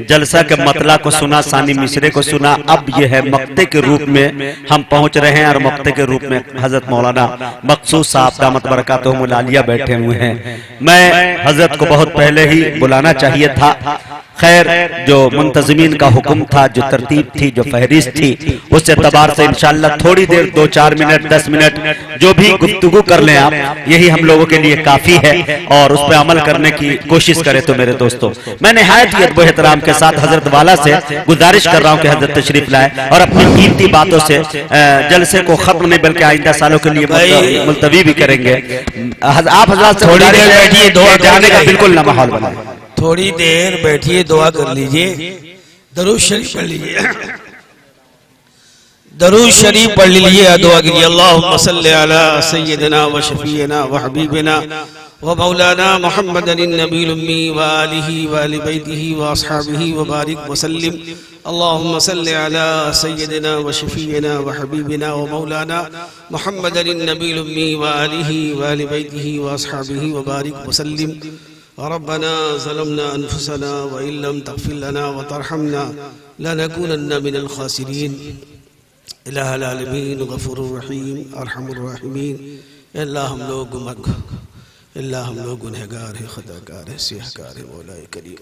جلسہ کے مطلع کو سنا، ثانی مصرے کو سنا، اب یہ ہے مقطع کے روپ میں ہم پہنچ رہے ہیں، اور مقطع کے روپ میں حضرت مولانا مقصود صاحب دامت برکاتہم العالیہ بیٹھے ہوئے ہیں۔ میں حضرت کو بہت پہلے ہی بلانا چاہیے تھا، خیر جو منتظمین کا حکم تھا، جو ترتیب تھی، جو فہرست تھی، اس اعتبار سے انشاءاللہ تھوڑی دیر 2-4 منٹ 10 منٹ جو بھی گفتگو کر لیں آپ، یہی ہم لوگوں کے لیے کافی ہے، اور اس پہ عمل کرنے کی کوشش کریں تو میرے دوستوں میں نہایت ادب و احترام کے ساتھ حضرت والا سے گزارش کر رہا ہوں کہ حضرت تشریف لائے اور اپنی قیمتی باتوں سے جلسے کو ختم نہیں بلکہ آئندہ سالوں کے لیے ملتوی بھی کریں گے۔ آپ حضرات سے تھوڑی دیر بیٹھیے، دعا جانے کا بالکل نہ ماحول بنائیں، تھوڑی دیر بیٹھیے، دعا کر لیجئے، درود شریف پڑھ لیجئے، درود شریف پڑھ لیجئے، دعا کیجئے۔ اللہم صلی علی سیدنا و شفیعنا و حبیبنا و مولانا محمد النبی الامی و آلہ و آل بیتہ و اصحابہ و بارک وسلم۔ اللہم صلی علی سیدنا و شفیعنا و حبیبنا و مولانا محمد النبی الامی و آلہ و آل بیتہ و اصحابہ و بارک وسلم۔ ربنا ظلمنا انفسنا وإن لم تغفر لنا وترحمنا لنكونن من الخاسرین۔ الہ العالمین غفور الرحیم ارحم الراحمین۔ اللہ ہم لوگ گنہگار ہیں، خطاکار ہیں، سیاہکار ہیں، مولا کریم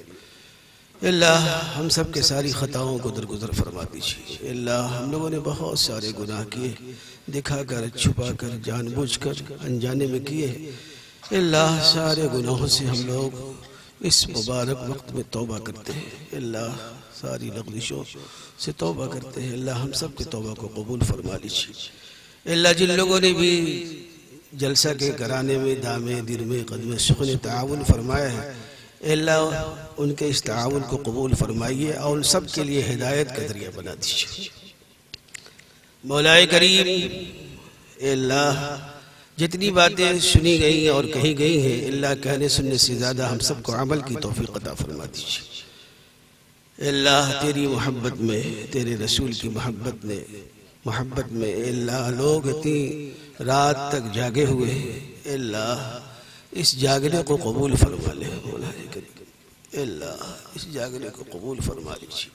اللہ ہم سب کے ساری خطاؤں کو درگزر فرما دیجیے۔ اللہ ہم لوگوں نے بہت سارے گناہ کیے، دکھا کر، چھپا کر، جان بوجھ کر، انجانے میں کیے۔ اللہ سارے گناہوں سے ہم لوگ اس مبارک وقت میں توبہ کرتے ہیں، اللہ ساری لغزشوں سے توبہ کرتے ہیں۔ اللہ ہم سب کے توبہ کو قبول فرما لیجیے۔ اللہ جن لوگوں نے بھی جلسہ کے کرانے میں دامے درمے قدمے سخن تعاون فرمایا ہے، اللہ ان کے اس تعاون کو قبول فرمائیے اور ان سب کے لیے ہدایت کا ذریعہ بنا دیجیے۔ مولا کریم اللہ جتنی باتیں سنی گئی اور کہی گئی ہیں، اللہ کہنے سننے سے زیادہ ہم سب کو عمل کی توفیق عطا فرما دیجیے۔ اللہ تیری محبت میں، تیرے رسول کی محبت میں اللہ لوگ اتنی رات تک جاگے ہوئے ہیں، اللہ اس جاگنے کو قبول فرما لے مولا کریم، اللہ اس جاگنے کو قبول فرما لیجیے۔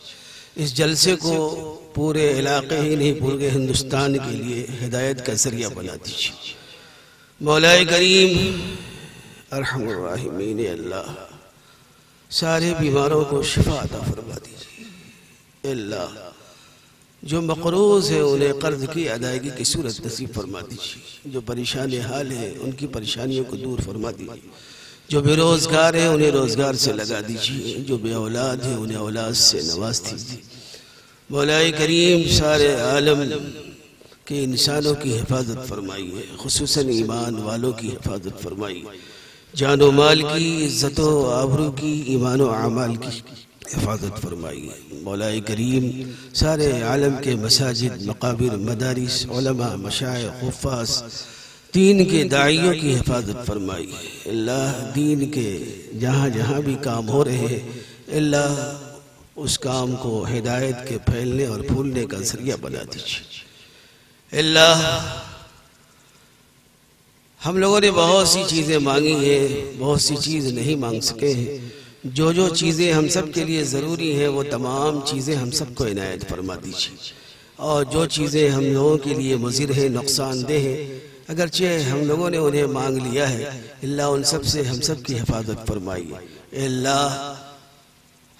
اس جلسے کو پورے علاقے ہی نہیں پورے ہندوستان کے لیے ہدایت کا ذریعہ بنا دیجیے۔ مولا کریم ارحم الراحمین اللہ سارے بیماروں کو شفا عطا فرما دیجیے۔ اللہ جو مقروض ہیں انہیں قرض کی ادائیگی کی صورت نصیب فرما دیجیے۔ جو پریشان حال ہیں ان کی پریشانیوں کو دور فرما دیجیے۔ جو بے روزگار ہیں انہیں روزگار سے لگا دیجیے۔ جو بے اولاد ہیں انہیں اولاد سے نواز دیجیے۔ مولا کریم سارے عالم کہ انسانوں کی حفاظت فرمائیے، خصوصاً ایمان والوں کی حفاظت فرمائیے، جان و مال کی، عزت و آبرو کی، ایمان و اعمال کی حفاظت فرمائیے۔ مولا کریم سارے عالم کے مساجد، مقابر، مدارس، علماء، مشائخ، حفاظ، دین کے داعیوں کی حفاظت فرمائیے۔ اللہ دین کے جہاں جہاں بھی کام ہو رہے ہیں، اللہ اس کام کو ہدایت کے پھیلنے اور پھولنے کا ذریعہ بنا دیجیے۔ اللہ ہم لوگوں نے بہت سی چیزیں مانگی ہیں، بہت سی چیز نہیں مانگ سکے ہیں۔ جو چیزیں ہم سب کے لیے ضروری ہیں وہ تمام چیزیں ہم سب کو عنایت فرما دیجیے، اور جو چیزیں ہم لوگوں کے لیے مضر ہیں، نقصان دہ ہیں، اگرچہ ہم لوگوں نے انہیں مانگ لیا ہے، اللہ ان سب سے ہم سب کی حفاظت فرمائیے۔ اللہ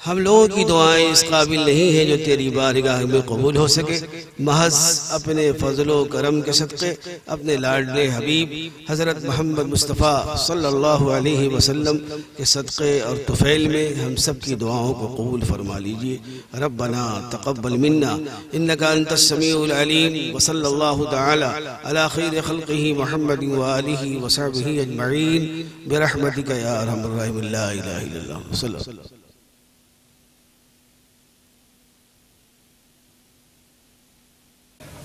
ہم لوگوں کی دعائیں اس قابل نہیں ہیں جو تیری بارگاہ میں قبول ہو سکے، محض اپنے فضل و کرم کے صدقے، اپنے لاڈلے حبیب حضرت محمد مصطفیٰ صلی اللہ علیہ وسلم کے صدقے اور طفیل میں ہم سب کی دعاؤں کو قبول فرما لیجئے۔ ربنا تقبل منا انك انت السمیع العلیم، وصلی اللہ تعالی علی خیر خلقہ محمد وآلہ وصحبہ اجمعین برحمتک یا ارحم الراحمین، لا الہ الا اللہ صلی اللہ علیہ وسلم۔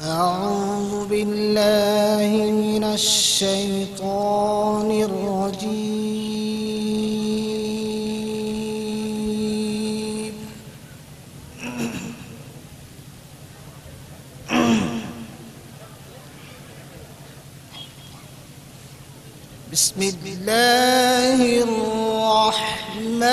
أعوذ بالله من الشيطان الرجيم بسم الله الرحمن